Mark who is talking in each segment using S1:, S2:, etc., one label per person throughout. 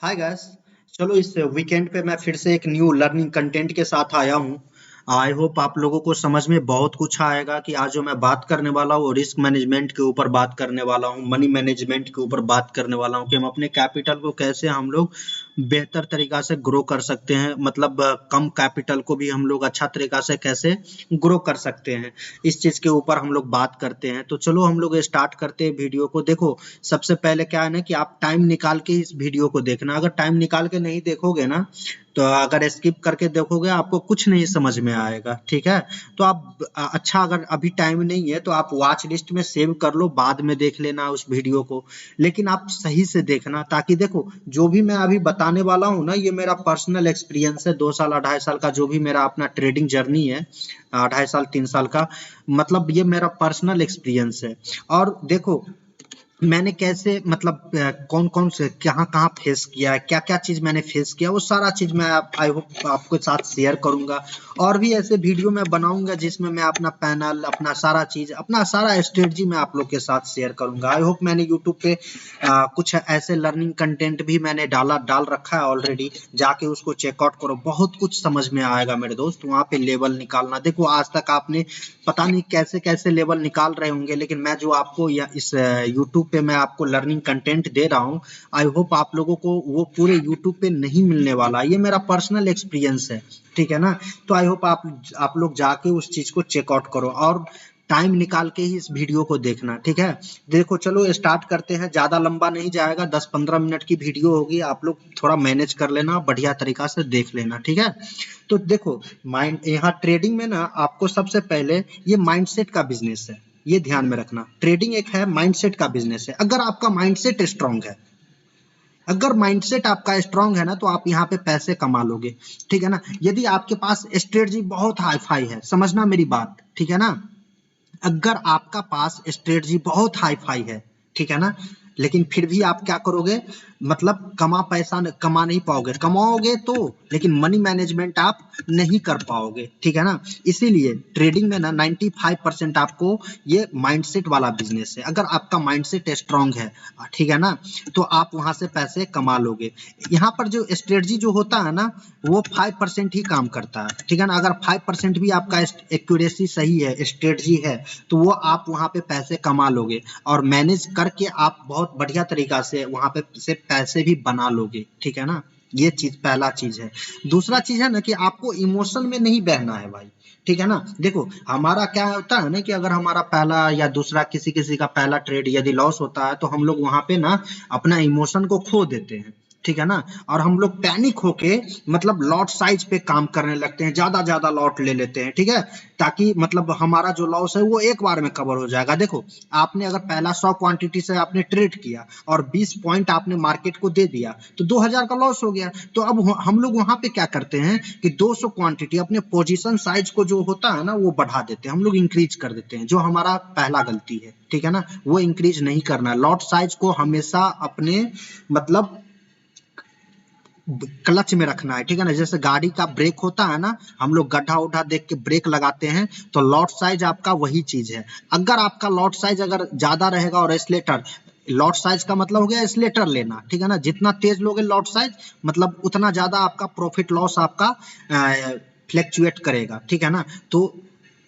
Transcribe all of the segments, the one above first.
S1: Hi guys. चलो इस weekend पे मैं फिर से एक न्यू लर्निंग कंटेंट के साथ आया हूँ। आई होप आप लोगों को समझ में बहुत कुछ आएगा कि आज जो मैं बात करने वाला हूँ रिस्क मैनेजमेंट के ऊपर बात करने वाला हूँ, मनी मैनेजमेंट के ऊपर बात करने वाला हूँ कि हम अपने कैपिटल को कैसे हम लोग बेहतर तरीका से ग्रो कर सकते हैं। मतलब कम कैपिटल को भी हम लोग अच्छा तरीका से कैसे ग्रो कर सकते हैं, इस चीज के ऊपर हम लोग बात करते हैं। तो चलो हम लोग स्टार्ट करते हैं वीडियो को। देखो, सबसे पहले क्या है ना कि आप टाइम निकाल के इस वीडियो को देखना। अगर टाइम निकाल के नहीं देखोगे ना, तो अगर स्किप करके देखोगे आपको कुछ नहीं समझ में आएगा। ठीक है, तो आप अच्छा, अगर अभी टाइम नहीं है तो आप वॉच लिस्ट में सेव कर लो, बाद में देख लेना उस वीडियो को। लेकिन आप सही से देखना, ताकि देखो जो भी मैं अभी बताने वाला हूँ ना, ये मेरा पर्सनल एक्सपीरियंस है। 2 साल 2.5 साल का जो भी मेरा अपना ट्रेडिंग जर्नी है, 2.5 साल 3 साल का, मतलब ये मेरा पर्सनल एक्सपीरियंस है। और देखो मैंने कैसे, मतलब कौन कौन से कहाँ कहाँ फेस किया है, क्या क्या चीज मैंने फेस किया, वो सारा चीज मैं आई होप आपके साथ शेयर करूंगा। और भी ऐसे वीडियो मैं बनाऊंगा जिसमें मैं अपना पैनल, अपना सारा चीज, अपना सारा स्ट्रेटजी मैं आप लोग के साथ शेयर करूंगा। आई होप मैंने यूट्यूब पे कुछ ऐसे लर्निंग कंटेंट भी मैंने डाल रखा है ऑलरेडी, जाके उसको चेकआउट करो, बहुत कुछ समझ में आएगा मेरे दोस्त। वहां पे लेवल निकालना, देखो आज तक आपने पता नहीं कैसे कैसे लेवल निकाल रहे होंगे, लेकिन मैं जो आपको या इस यूट्यूब पे मैं आपको लर्निंग कंटेंट दे रहा हूँ, आई होप आप लोगों को वो पूरे यूट्यूब पे नहीं मिलने वाला। ये मेरा पर्सनल एक्सपीरियंस है, ठीक है ना। तो आई होप आप लोग जाके उस चीज को चेकआउट करो और टाइम निकाल के ही इस वीडियो को देखना, ठीक है। देखो चलो स्टार्ट करते हैं, ज्यादा लंबा नहीं जाएगा, 10-15 मिनट की वीडियो होगी। आप लोग थोड़ा मैनेज कर लेना, बढ़िया तरीका से देख लेना, ठीक है। तो देखो, माइंड यहाँ ट्रेडिंग में ना आपको सबसे पहले ये माइंडसेट का बिजनेस है, ये ध्यान में रखना। ट्रेडिंग एक है माइंडसेट का बिजनेस है। अगर आपका माइंडसेट स्ट्रांग है, अगर माइंडसेट आपका स्ट्रांग है ना, तो आप यहाँ पे पैसे कमा लोगे, ठीक है ना। यदि आपके पास स्ट्रेटजी बहुत हाई फाई है, समझना मेरी बात, ठीक है ना। अगर आपका पास स्ट्रेटजी बहुत हाई फाई है, ठीक है ना, लेकिन फिर भी आप क्या करोगे, मतलब कमा नहीं पाओगे। कमाओगे तो, लेकिन मनी मैनेजमेंट आप नहीं कर पाओगे, ठीक है ना। इसीलिए ट्रेडिंग में ना 95% आपको ये माइंडसेट वाला बिजनेस है। अगर आपका माइंडसेट स्ट्रांग है, ठीक है ना, तो आप वहां से पैसे कमा लोगे। यहाँ पर जो स्ट्रेटजी जो होता है ना, वो 5% ही काम करता है, ठीक है ना। अगर 5% भी आपका एक्यूरेसी सही है, स्ट्रेटजी है, तो वो आप वहां पे पैसे कमा लोगे और मैनेज करके आप बहुत बढ़िया तरीका से वहां पे से पैसे भी बना लोगे, ठीक है ना। ये चीज पहला चीज है। दूसरा चीज है ना कि आपको इमोशन में नहीं बहना है भाई, ठीक है ना। देखो हमारा क्या होता है ना कि अगर हमारा पहला या दूसरा किसी किसी का पहला ट्रेड यदि लॉस होता है, तो हम लोग वहां पे ना अपना इमोशन को खो देते हैं, ठीक है ना। और हम लोग पैनिक होके, मतलब लॉट साइज पे काम करने लगते हैं, ज्यादा ज्यादा लॉट ले लेते हैं, ठीक है, ताकि मतलब हमारा जो लॉस है वो एक बार में कवर हो जाएगा। देखो आपने अगर पहला 100 क्वांटिटी से आपने ट्रेड किया और 20 पॉइंट आपने मार्केट को दे दिया, तो 2000 का लॉस हो गया। तो अब हम लोग वहां पे क्या करते हैं कि 200 क्वांटिटी अपने पोजीशन साइज को जो होता है ना, वो बढ़ा देते हैं, हम लोग इंक्रीज कर देते हैं, जो हमारा पहला गलती है, ठीक है ना। वो इंक्रीज नहीं करना है, लॉट साइज को हमेशा अपने, मतलब क्लच में रखना है, ठीक है ना। जैसे गाड़ी का ब्रेक होता है ना, हम लोग गड्ढा उड्ढा देख के ब्रेक लगाते हैं, तो लॉट साइज आपका वही चीज है। अगर आपका लॉट साइज अगर ज्यादा रहेगा, और स्लेटर, लॉट साइज का मतलब हो गया स्लेटर लेना, ठीक है ना। जितना तेज लोगे लॉट साइज, मतलब उतना ज्यादा आपका प्रॉफिट लॉस आपका फ्लैक्चुएट करेगा, ठीक है ना। तो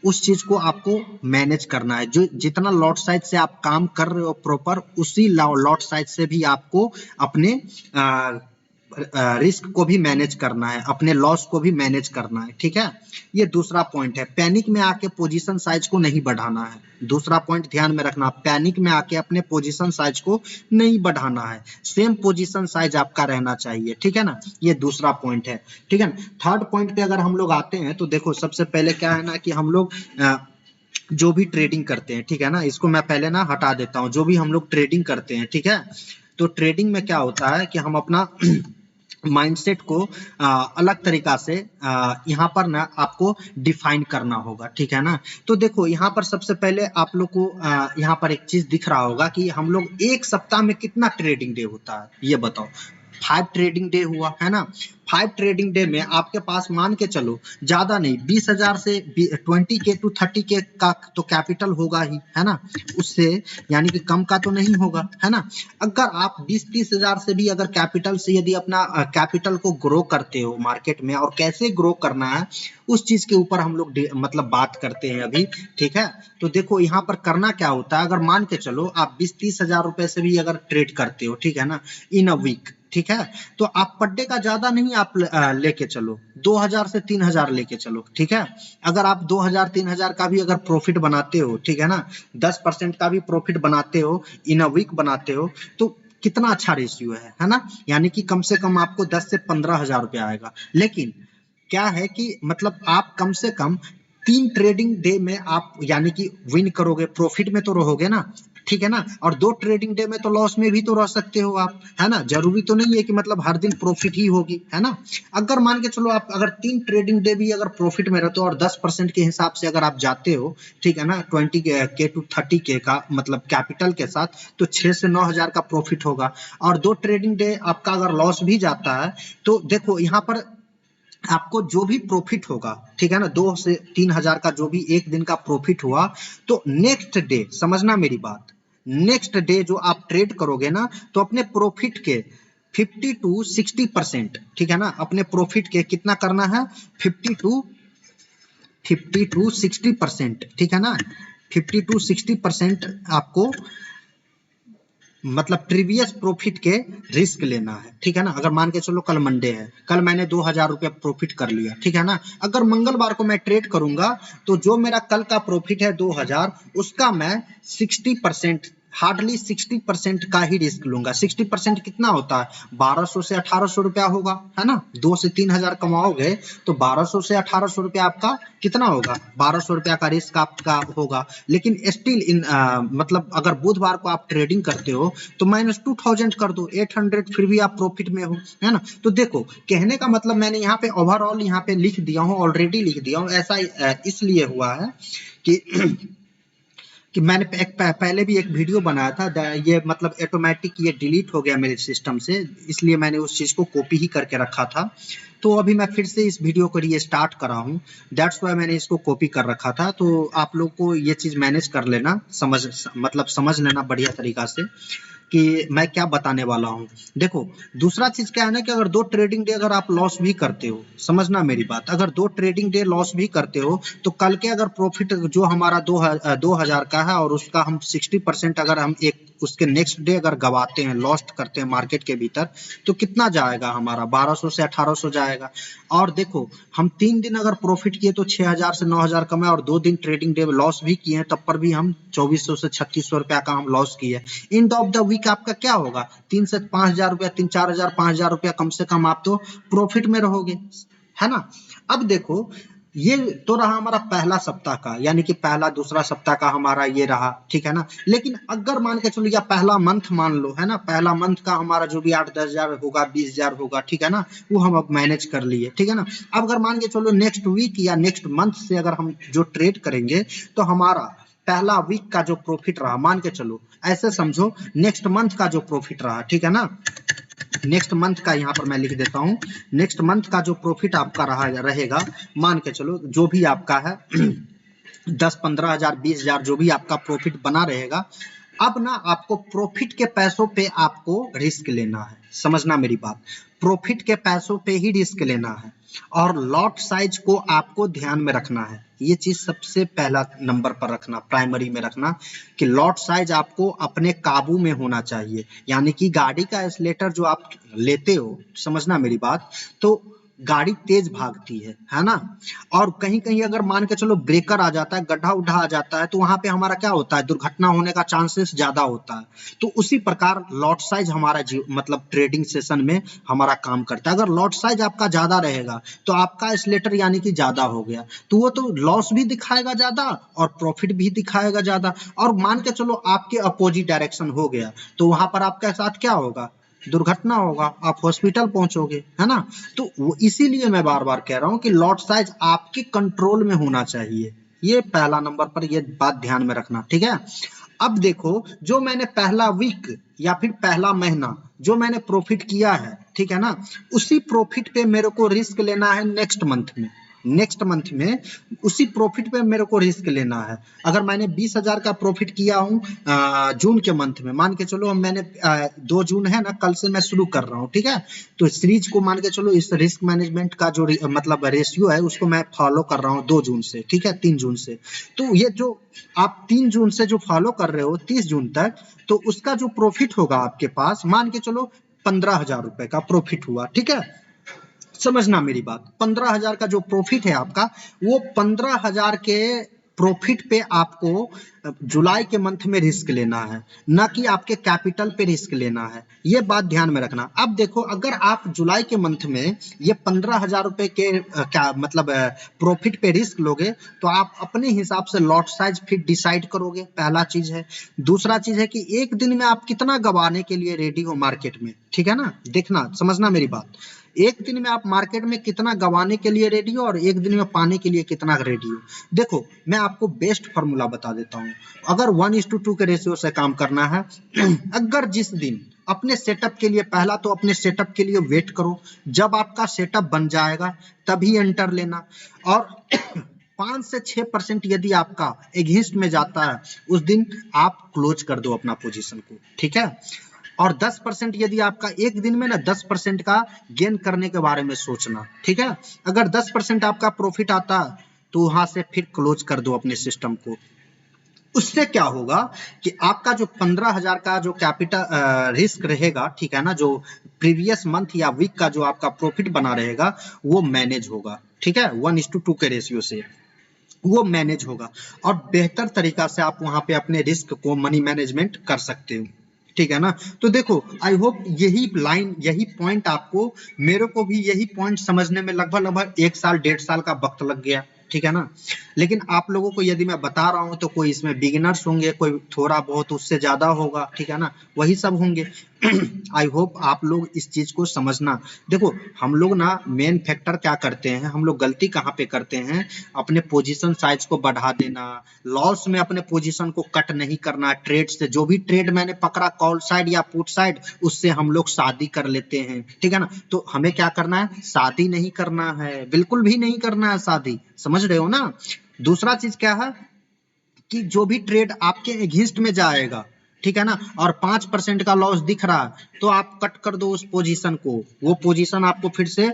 S1: उस चीज को आपको मैनेज करना है। जो जितना लॉट साइज से आप काम कर रहे हो प्रॉपर, उसी लॉट साइज से भी आपको अपने रिस्क को भी मैनेज करना है, अपने लॉस को भी मैनेज करना है, ठीक है। ये दूसरा पॉइंट है। पैनिक में आके पोजीशन साइज को नहीं बढ़ाना है। दूसरा पॉइंट ध्यान में रखना, पैनिक में आके अपने पोजीशन साइज को नहीं बढ़ाना है, सेम पोजीशन साइज आपका रहना चाहिए, ठीक है ना। ये दूसरा पॉइंट है, ठीक है ना। थर्ड पॉइंट पे अगर हम लोग आते हैं, तो देखो सबसे पहले क्या है ना कि हम लोग जो भी ट्रेडिंग करते हैं, ठीक है ना, इसको मैं पहले ना हटा देता हूँ। जो भी हम लोग ट्रेडिंग करते हैं, ठीक है, तो ट्रेडिंग में क्या होता है कि हम अपना माइंडसेट को अलग तरीका से यहाँ पर ना आपको डिफाइन करना होगा, ठीक है ना। तो देखो यहाँ पर सबसे पहले आप लोग को यहाँ पर एक चीज दिख रहा होगा कि हम लोग एक सप्ताह में कितना ट्रेडिंग डे होता है, ये बताओ। 5 ट्रेडिंग डे हुआ है ना। 5 ट्रेडिंग डे में आपके पास मान के चलो ज्यादा नहीं 20,000 से 20K to 30K का तो कैपिटल होगा ही, है ना, उससे यानी कि कम का तो नहीं होगा, है ना। अगर आप 20-30 हजार से भी अगर कैपिटल से यदि अपना कैपिटल को ग्रो करते हो मार्केट में, और कैसे ग्रो करना है उस चीज के ऊपर हम लोग मतलब बात करते हैं अभी, ठीक है। तो देखो यहाँ पर करना क्या होता है, अगर मान के चलो आप 20-30 हजार रुपए से भी अगर ट्रेड करते हो, ठीक है ना, इन अ वीक, ठीक है, तो आप पर डे का ज्यादा नहीं आप लेके चलो, 2000 से 3000 लेके चलो, ठीक है। अगर आप 2000-3000 का भी अगर प्रॉफिट बनाते हो, ठीक है ना, 10% का भी प्रॉफिट बनाते हो, इन अ वीक बनाते हो, तो कितना अच्छा रेशियो है ना। यानी कि कम से कम आपको 10 से 15 हजार रुपया आएगा। लेकिन क्या है कि मतलब आप कम से कम 3 ट्रेडिंग डे में आप यानी कि विन करोगे, प्रॉफिट में तो रहोगे ना, ठीक है ना। और 2 ट्रेडिंग डे में तो लॉस में भी तो रह सकते हो आप, है ना। जरूरी तो नहीं है कि मतलब हर दिन प्रॉफिट ही होगी, है ना। अगर मान के चलो आप अगर 3 ट्रेडिंग डे भी अगर प्रॉफिट में रहते हो और 10% के हिसाब से अगर आप जाते हो, ठीक है ना, 20K to 30K का मतलब कैपिटल के साथ, तो 6 से 9 हजार का प्रॉफिट होगा। और 2 ट्रेडिंग डे आपका अगर लॉस भी जाता है तो देखो यहाँ पर आपको जो भी प्रॉफिट होगा, ठीक है ना, 2 से 3 हजार का जो भी एक दिन का प्रॉफिट हुआ, तो नेक्स्ट डे समझना मेरी बात, नेक्स्ट डे जो आप ट्रेड करोगे ना, तो अपने प्रॉफिट के 50 to 60%, ठीक है ना, अपने प्रॉफिट के कितना करना है, 50 to 60%, ठीक है ना, 50 to 60% आपको मतलब प्रीवियस प्रॉफिट के रिस्क लेना है, ठीक है ना। अगर मान के चलो कल मंडे है, कल मैंने 2000 रुपया प्रॉफिट कर लिया, ठीक है ना। अगर मंगलवार को मैं ट्रेड करूंगा तो जो मेरा कल का प्रॉफिट है 2000, उसका मैं 60%, हार्डली 60% का ही रिस्क लूंगा। 60% कितना होता है, 1200 से 1800 रुपया होगा, है ना। 2 से 3 हजार कमाओगे तो 1200 से 1800 रुपया आपका कितना होगा, 1200 रुपया का रिस्क आपका होगा। लेकिन स्टिल इन मतलब अगर बुधवार को आप ट्रेडिंग करते हो तो -2000 कर दो, 800 फिर भी आप प्रॉफिट में हो, है ना। तो देखो कहने का मतलब मैंने यहाँ पे ओवरऑल यहाँ पे लिख दिया हूँ, ऑलरेडी लिख दिया हूँ। ऐसा इसलिए हुआ है कि मैंने पहले भी एक वीडियो बनाया था, ये मतलब ऑटोमेटिक ये डिलीट हो गया मेरे सिस्टम से, इसलिए मैंने उस चीज को कॉपी ही करके रखा था। तो अभी मैं फिर से इस वीडियो को रीस्टार्ट करा हूँ, दैट्स वाई मैंने इसको कॉपी कर रखा था। तो आप लोग को ये चीज मैनेज कर लेना, समझ लेना बढ़िया तरीका से कि मैं क्या बताने वाला हूँ। देखो दूसरा चीज क्या है ना कि अगर 2 ट्रेडिंग डे अगर आप लॉस भी करते हो, समझना मेरी बात, अगर 2 ट्रेडिंग डे लॉस भी करते हो तो कल के अगर प्रॉफिट जो हमारा 2000 का है और उसका हम 60% अगर हम एक उसके नेक्स्ट डे अगर गवाते हैं, लॉस्ट करते हैं मार्केट के भीतर, तो कितना जाएगा हमारा, 1200 से 1800 जाएगा। और देखो हम 3 दिन अगर प्रॉफिट किए तो 6000 से 9000 कमाए, और 2 दिन ट्रेडिंग डे लॉस भी किए हैं तब पर भी हम 2400 से 3600 रुपया का हम लॉस किए। एंड ऑफ द वीक आपका क्या होगा, 3 से 5000 रुपया, 3-4000 5000 रुपया कम से कम आप तो प्रॉफिट में रहोगे, है ना। अब देखो ये तो रहा हमारा पहला सप्ताह का, यानी कि पहला दूसरा सप्ताह का हमारा ये रहा, ठीक है ना। लेकिन अगर मान के चलो या पहला मंथ मान लो, है ना, पहला मंथ का हमारा जो भी 8-10 हजार होगा, 20 हजार होगा, ठीक है ना, वो हम अब मैनेज कर लिए, ठीक है ना। अब अगर मान के चलो नेक्स्ट वीक या नेक्स्ट मंथ से अगर हम जो ट्रेड करेंगे तो हमारा पहला वीक का जो प्रॉफिट रहा, मान के चलो ऐसे समझो नेक्स्ट मंथ का जो प्रॉफिट रहा, ठीक है ना, नेक्स्ट मंथ का यहाँ पर मैं लिख देता हूँ, नेक्स्ट मंथ का जो प्रॉफिट आपका रहेगा, मान के चलो जो भी आपका है 10-15 हजार 20 हजार जो भी आपका प्रॉफिट बना रहेगा। अब ना आपको प्रॉफिट के पैसों पे आपको रिस्क लेना है, समझना मेरी बात, प्रॉफिट के पैसों पे ही रिस्क लेना है। और लॉट साइज को आपको ध्यान में रखना है, ये चीज सबसे पहला नंबर पर रखना, प्राइमरी में रखना कि लॉट साइज आपको अपने काबू में होना चाहिए। यानी कि गाड़ी का एक्सीलेटर जो आप लेते हो, समझना मेरी बात, तो गाड़ी तेज भागती है ना। और कहीं कहीं अगर मान के चलो ब्रेकर आ जाता है, गड्ढा उड्ढा आ जाता है, तो वहां पे हमारा क्या होता है, दुर्घटना होने का चांसेस ज्यादा होता है। तो उसी प्रकार लॉट साइज हमारा मतलब ट्रेडिंग सेशन में हमारा काम करता है। अगर लॉट साइज आपका ज्यादा रहेगा तो आपका एक्सीलेटर यानी कि ज्यादा हो गया, तो वो तो लॉस भी दिखाएगा ज्यादा और प्रॉफिट भी दिखाएगा ज्यादा। और मान के चलो आपके अपोजिट डायरेक्शन हो गया तो वहां पर आपके साथ क्या होगा, दुर्घटना होगा, आप हॉस्पिटल पहुंचोगे, है ना। तो वो इसीलिए मैं बार बार कह रहा हूं कि लॉट साइज आपके कंट्रोल में होना चाहिए, ये पहला नंबर पर ये बात ध्यान में रखना, ठीक है। अब देखो जो मैंने पहला वीक या फिर पहला महीना जो मैंने प्रॉफिट किया है, ठीक है ना, उसी प्रॉफिट पे मेरे को रिस्क लेना है नेक्स्ट मंथ में उसी प्रॉफिट पे मेरे को रिस्क लेना है। अगर मैंने 20,000 का प्रॉफिट किया हूँ जून के मंथ में, मान के चलो मैंने 2 जून है ना, कल से मैं शुरू कर रहा हूँ, ठीक है, तो सीरीज को मान के चलो इस रिस्क मैनेजमेंट का जो मतलब रेशियो है उसको मैं फॉलो कर रहा हूँ 2 जून से, ठीक है, 3 जून से। तो ये जो आप 3 जून से जो फॉलो कर रहे हो 30 जून तक, तो उसका जो प्रॉफिट होगा आपके पास, मान के चलो 15,000 रुपए का प्रॉफिट हुआ, ठीक है, समझना मेरी बात। 15,000 का जो प्रॉफिट है आपका, वो 15,000 के प्रॉफिट पे आपको जुलाई के मंथ में रिस्क लेना है, ना कि आपके कैपिटल पे रिस्क लेना है। ये बात ध्यान में रखना। अब देखो, अगर आप जुलाई के मंथ में ये 15,000 रुपए के क्या मतलब प्रॉफिट पे रिस्क लोगे, तो आप अपने हिसाब से लॉट साइज फिर डिसाइड करोगे, पहला चीज है। दूसरा चीज है कि एक दिन में आप कितना गंवाने के लिए रेडी हो मार्केट में, ठीक है ना, देखना, समझना मेरी बात। एक दिन में आप मार्केट में कितना गंवाने के लिए रेडी हो और एक दिन में पाने के लिए कितना रेडी हो। देखो, मैं आपको बेस्ट फॉर्मूला बता देता हूँ। अगर 1:2 के रेशियो से काम करना है, अगर जिस दिन अपने सेटअप के लिए, पहला तो अपने सेटअप के लिए वेट करो, जब आपका सेटअप बन जाएगा तभी एंटर लेना, और 5 से 6% यदि आपका एगेंस्ट में जाता है, उस दिन आप क्लोज कर दो अपना पोजीशन को, ठीक है। और 10% यदि आपका एक दिन में ना 10% का गेन करने के बारे में सोचना, ठीक है। अगर 10% आपका प्रॉफिट आता तो वहां से फिर क्लोज कर दो अपने सिस्टम को। उससे क्या होगा कि आपका जो 15,000 का जो कैपिटल रिस्क रहेगा, ठीक है ना, जो प्रीवियस मंथ या वीक का जो आपका प्रॉफिट बना रहेगा, वो मैनेज होगा, ठीक है, 1:2 के रेशियो से वो मैनेज होगा, और बेहतर तरीका से आप वहां पे अपने रिस्क को मनी मैनेजमेंट कर सकते हो, ठीक है ना। तो देखो, आई होप यही लाइन, यही पॉइंट आपको, मेरे को भी यही पॉइंट समझने में लगभग 1 साल 1.5 साल का वक्त लग गया, ठीक है ना। लेकिन आप लोगों को यदि मैं बता रहा हूं तो कोई इसमें बिगिनर्स होंगे, कोई थोड़ा बहुत उससे ज्यादा होगा, ठीक है ना, वही सब होंगे। आई होप आप लोग इस चीज को समझना। देखो, हम लोग ना मेन फैक्टर क्या करते हैं, हम लोग गलती कहाँ पे करते हैं, अपने पोजीशन साइज को बढ़ा देना, लॉस में अपने पोजीशन को कट नहीं करना, ट्रेड से जो भी ट्रेड मैंने पकड़ा कॉल साइड या पुट साइड, उससे हम लोग शादी कर लेते हैं, ठीक है ना। तो हमें क्या करना है, शादी नहीं करना है, बिल्कुल भी नहीं करना है शादी, समझ रहे हो ना। दूसरा चीज क्या है कि जो भी ट्रेड आपके अगेंस्ट में जाएगा, ठीक है ना, और 5% का लॉस दिख रहा है, तो आप कट कर दो उस पोजीशन को। वो पोजीशन आपको फिर से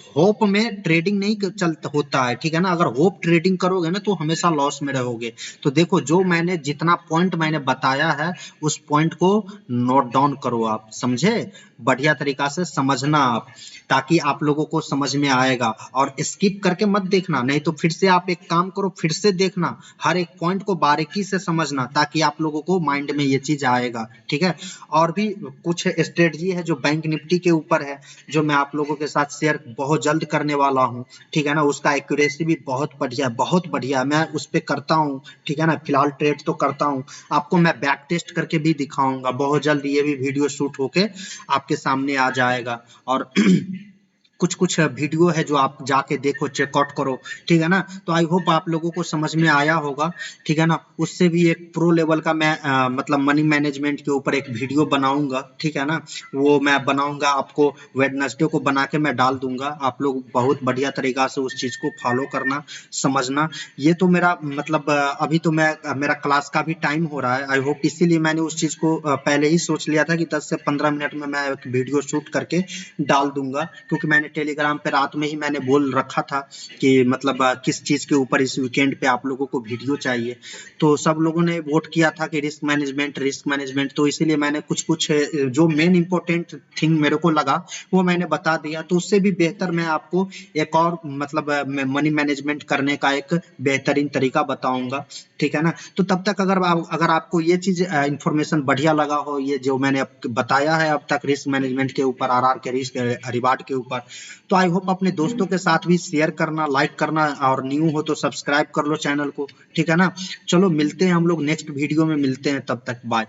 S1: होप में ट्रेडिंग नहीं चलता होता है, ठीक है ना। अगर होप ट्रेडिंग करोगे ना तो हमेशा लॉस में रहोगे। तो देखो, जो मैंने जितना पॉइंट मैंने बताया है, उस पॉइंट को नोट डाउन करो, आप समझे, बढ़िया तरीका से समझना आप, ताकि आप लोगों को समझ में आएगा। और स्किप करके मत देखना, नहीं तो फिर से आप एक काम करो, फिर से देखना, हर एक पॉइंट को बारीकी से समझना, ताकि आप लोगों को माइंड में ये चीज आएगा, ठीक है। और भी कुछ स्ट्रेटजी है जो बैंक निफ्टी के ऊपर है, जो मैं आप लोगों के साथ शेयर बहुत जल्द करने वाला हूँ, ठीक है ना। उसका एक्यूरेसी भी बहुत बढ़िया, बहुत बढ़िया, मैं उस पर करता हूँ, ठीक है ना। फिलहाल ट्रेड तो करता हूँ, आपको मैं बैक टेस्ट करके भी दिखाऊंगा बहुत जल्द, ये भी वीडियो शूट होके आपके सामने आ जाएगा। और कुछ कुछ वीडियो है जो आप जाके देखो, चेकआउट करो, ठीक है ना। तो आई होप आप लोगों को समझ में आया होगा, ठीक है ना। उससे भी एक प्रो लेवल का मैं मतलब मनी मैनेजमेंट के ऊपर एक वीडियो बनाऊंगा, ठीक है ना। वो मैं बनाऊंगा, आपको वेडनेसडे को बना के मैं डाल दूंगा। आप लोग बहुत बढ़िया तरीका से उस चीज को फॉलो करना, समझना। ये तो मेरा मतलब अभी तो मेरा क्लास का भी टाइम हो रहा है, आई होप, इसीलिए मैंने उस चीज को पहले ही सोच लिया था कि 10 से 15 मिनट में मैं एक वीडियो शूट करके डाल दूंगा, क्योंकि मैंने टेलीग्राम पे रात में ही मैंने बोल रखा था कि मतलब किस चीज के ऊपर इस वीकेंड पे आप लोगों को वीडियो चाहिए। तो सब लोगों ने वोट किया था कि रिस्क मैनेजमेंट, तो इसीलिए मैंने कुछ कुछ जो मेन इंपॉर्टेंट थिंग मेरे को लगा वो मैंने बता दिया। तो उससे भी बेहतर मैं आपको एक और मतलब मनी मैनेजमेंट करने का एक बेहतरीन तरीका बताऊंगा, ठीक है ना। तो तब तक अगर आपको ये चीज इंफॉर्मेशन बढ़िया लगा हो, ये जो मैंने बताया है अब तक रिस्क मैनेजमेंट के ऊपर, आरआर के रिस्क रिवार्ड के ऊपर, तो आई होप अपने दोस्तों के साथ भी शेयर करना, लाइक करना, और न्यू हो तो सब्सक्राइब कर लो चैनल को, ठीक है ना। चलो मिलते हैं हम लोग नेक्स्ट वीडियो में, मिलते हैं, तब तक बाय।